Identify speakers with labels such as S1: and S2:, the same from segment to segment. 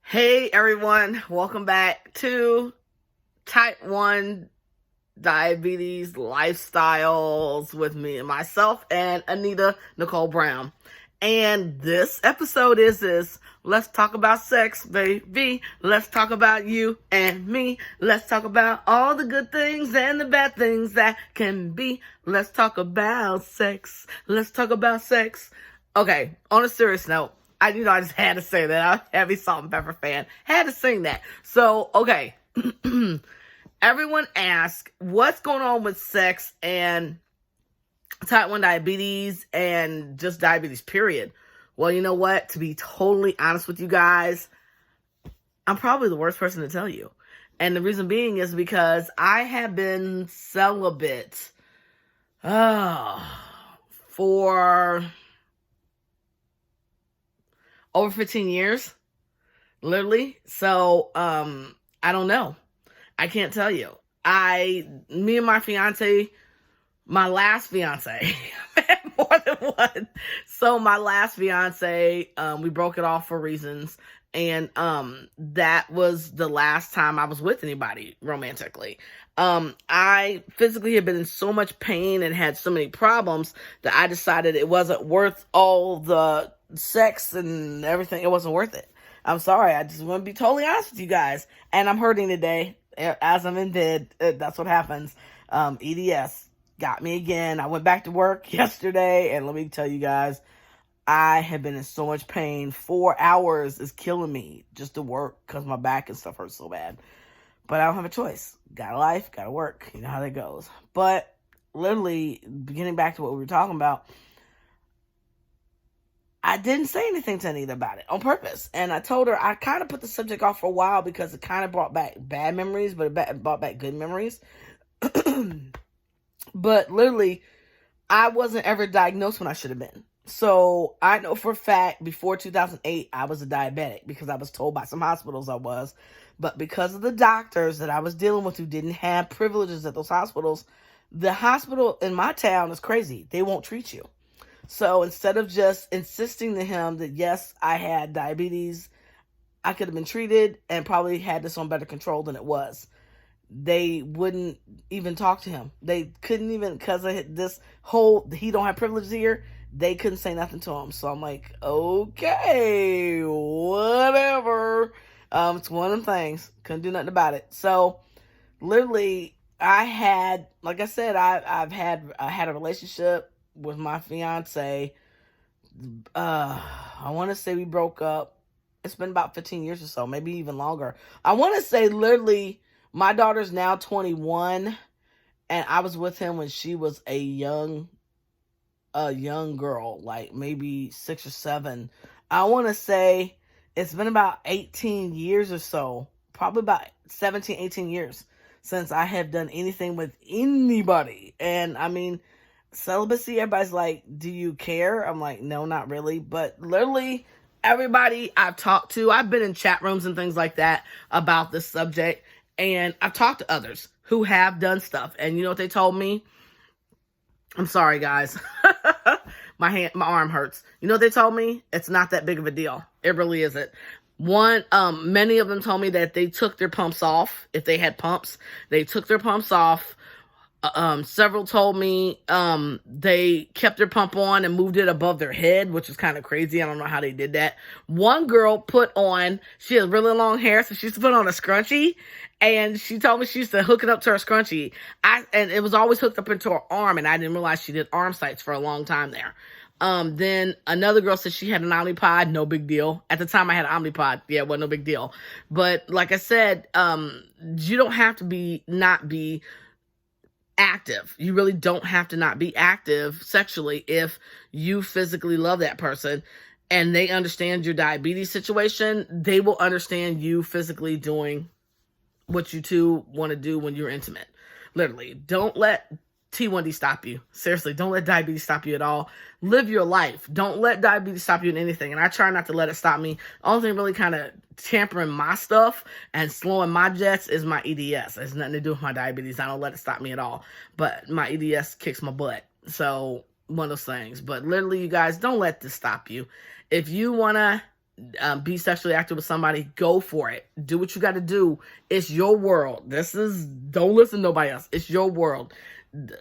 S1: Hey everyone, welcome back to Type 1 Diabetes Lifestyles with me and myself and Anita Nicole Brown. And this episode is let's talk about sex, baby. Let's talk about you and me. Let's talk about all the good things and the bad things that can be. Let's talk about sex. Let's talk about sex. Okay, on a serious note, I just had to say that. I'm a heavy salt and pepper fan. Had to sing that. So, okay. Everyone asks, what's going on with sex and type 1 diabetes and just diabetes, period? Well, you know what? To be totally honest with you guys, I'm probably the worst person to tell you. And the reason being is because I have been celibate for over 15 years, literally. So, I don't know. I can't tell you. Me and my fiance, my last fiance, more than one. So my last fiance, we broke it off for reasons. And, that was the last time I was with anybody romantically. I physically had been in so much pain and had so many problems that I decided it wasn't worth all the sex and everything. It wasn't worth it. I'm sorry. I just want to be totally honest with you guys. And I'm hurting today as I'm in bed. That's what happens. EDS got me again. I went back to work yesterday, and let me tell you guys, I have been in so much pain. 4 hours is killing me just to work because my back and stuff hurts so bad. But I don't have a choice. Got a life, got to work. You know how that goes. But literally, getting back to what we were talking about, I didn't say anything to Anita about it on purpose. And I told her I kind of put the subject off for a while because it kind of brought back bad memories, but it brought back good memories. But literally, I wasn't ever diagnosed when I should have been. So I know for a fact before 2008, I was a diabetic because I was told by some hospitals I was. But because of the doctors that I was dealing with who didn't have privileges at those hospitals, the hospital in my town is crazy. They won't treat you. So instead of just insisting to him that, yes, I had diabetes, I could have been treated and probably had this on better control than it was. They wouldn't even talk to him. They couldn't even, because of this whole, he don't have privileges here, they couldn't say nothing to him. So I'm like, okay, whatever. It's one of them things. Couldn't do nothing about it. So literally, I had, like I said, I had a relationship with my fiance. I want to say we broke up. It's been about 15 years or so, maybe even longer. I want to say literally my daughter's now 21 and I was with him when she was a young girl, like maybe 6 or 7. I want to say it's been about 18 years or so, probably about 17, 18 years since I have done anything with anybody. And I mean, celibacy, everybody's like, do you care? I'm like, no, not really. But literally everybody I've talked to, I've been in chat rooms and things like that about this subject, and I've talked to others who have done stuff, and you know what they told me? I'm sorry, guys. My arm hurts. You know what they told me? It's not that big of a deal. It really isn't. Many of them told me that they took their pumps off. If they had pumps, they took their pumps off. Several told me they kept their pump on and moved it above their head, which is kind of crazy. I don't know how they did that. One girl she has really long hair, so she used to put on a scrunchie, and she told me she used to hook it up to her scrunchie. And it was always hooked up into her arm, and I didn't realize she did arm sites for a long time there. Then another girl said she had an Omnipod, no big deal. At the time I had an Omnipod, yeah, well, no big deal. But like I said, you don't have to not be active. You really don't have to not be active sexually if you physically love that person and they understand your diabetes situation. They will understand you physically doing what you two want to do when you're intimate. Literally, don't let T1D stop you. Seriously, don't let diabetes stop you at all. Live your life. Don't let diabetes stop you in anything. And I try not to let it stop me. The only thing really kind of tampering my stuff and slowing my jets is my EDS. It has nothing to do with my diabetes. I don't let it stop me at all. But my EDS kicks my butt. So one of those things. But literally, you guys, don't let this stop you. If you want to be sexually active with somebody, go for it. Do what you got to do. It's your world. Don't listen to nobody else. It's your world.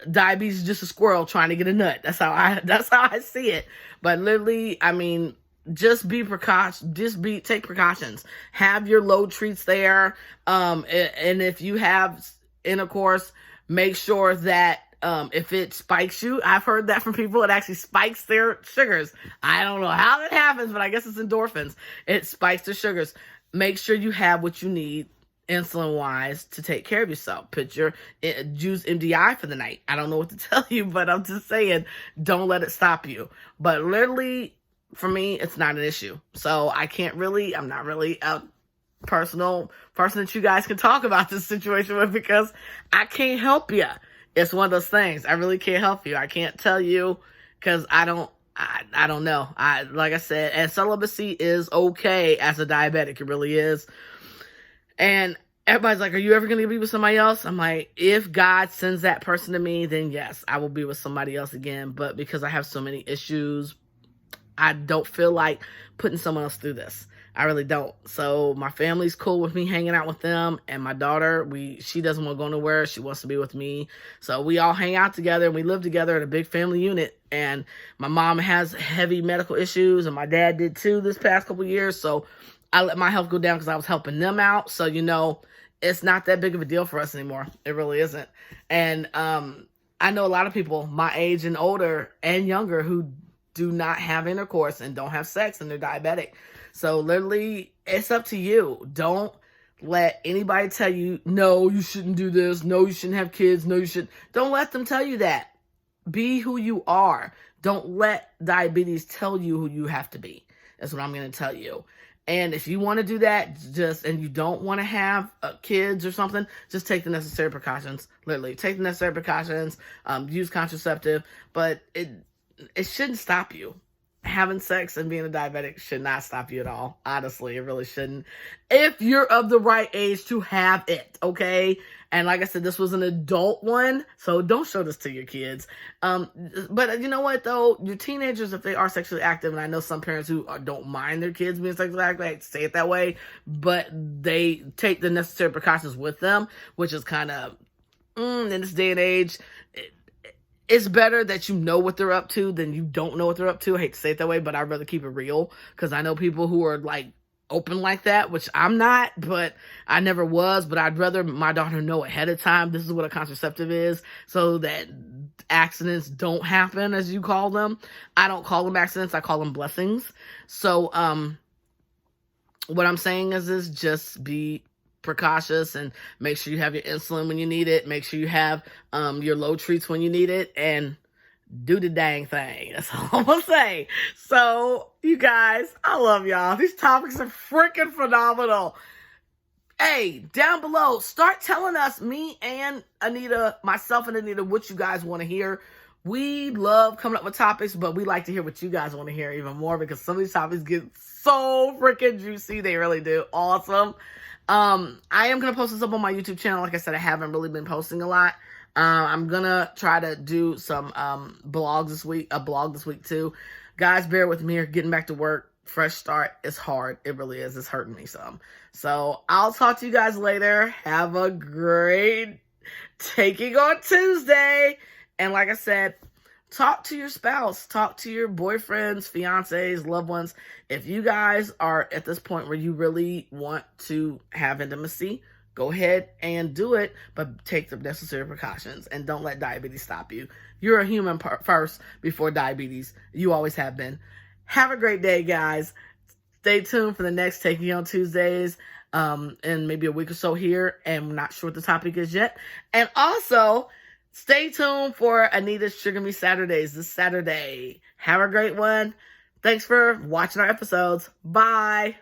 S1: Diabetes is just a squirrel trying to get a nut. That's how I see it. But literally, I mean, just take precautions. Have your low treats there. And if you have intercourse, make sure that if it spikes you, I've heard that from people, it actually spikes their sugars. I don't know how that happens, but I guess it's endorphins. It spikes their sugars. Make sure you have what you need insulin-wise to take care of yourself. Use MDI for the night. I don't know what to tell you, but I'm just saying, don't let it stop you. But literally, for me, it's not an issue. So I'm not really a personal person that you guys can talk about this situation with, because I can't help you. It's one of those things. I really can't help you. I can't tell you because I don't know. Like I said, and celibacy is okay as a diabetic. It really is. And everybody's like, are you ever going to be with somebody else? I'm like, if God sends that person to me, then yes, I will be with somebody else again. But because I have so many issues, I don't feel like putting someone else through this. I really don't. So my family's cool with me hanging out with them, and my daughter, she doesn't want to go nowhere. She wants to be with me. So we all hang out together, and we live together in a big family unit. And my mom has heavy medical issues, and my dad did too this past couple of years. So I let my health go down because I was helping them out. So, it's not that big of a deal for us anymore. It really isn't. And I know a lot of people my age and older and younger who do not have intercourse and don't have sex, and they're diabetic. So literally, it's up to you. Don't let anybody tell you, no, you shouldn't do this. No, you shouldn't have kids. No, you shouldn't. Don't let them tell you that. Be who you are. Don't let diabetes tell you who you have to be. That's what I'm going to tell you. And if you want to do that, and you don't want to have kids or something, just take the necessary precautions. Literally, take the necessary precautions. Use contraceptive, but it shouldn't stop you. Having sex and being a diabetic should not stop you at all. Honestly, it really shouldn't. If you're of the right age to have it, okay? And like I said, this was an adult one, so don't show this to your kids. But you know what, though? Your teenagers, if they are sexually active, and I know some parents who don't mind their kids being sexually active, I say it that way, but they take the necessary precautions with them, which is kind of, in this day and age, it's better that you know what they're up to than you don't know what they're up to. I hate to say it that way, but I'd rather keep it real, because I know people who are like open like that, which I'm not, but I never was. But I'd rather my daughter know ahead of time this is what a contraceptive is, so that accidents don't happen, as you call them. I don't call them accidents, I call them blessings. So what I'm saying is just be precautious and make sure you have your insulin when you need it. Make sure you have your low treats when you need it, and do the dang thing. That's all I'm gonna say. So you guys, I love y'all. These topics are freaking phenomenal. Hey, down below, start telling us, me and Anita, myself and Anita, what you guys want to hear. We love coming up with topics, but we like to hear what you guys want to hear even more, because some of these topics get so freaking juicy. They really do. Awesome. I am going to post this up on my YouTube channel. Like I said, I haven't really been posting a lot. I'm going to try to do some blog this week too. Guys, bear with me here. Getting back to work, fresh start. It's hard. It really is. It's hurting me some. So I'll talk to you guys later. Have a great Taking on Tuesday. And like I said, talk to your spouse, talk to your boyfriends, fiancés, loved ones. If you guys are at this point where you really want to have intimacy, go ahead and do it, but take the necessary precautions, and don't let diabetes stop you. You're a human first before diabetes. You always have been. Have a great day, guys. Stay tuned for the next Taking on Tuesdays in maybe a week or so here, and I'm not sure what the topic is yet. And also, stay tuned for Anita's Trigger Me Saturdays this Saturday. Have a great one. Thanks for watching our episodes. Bye.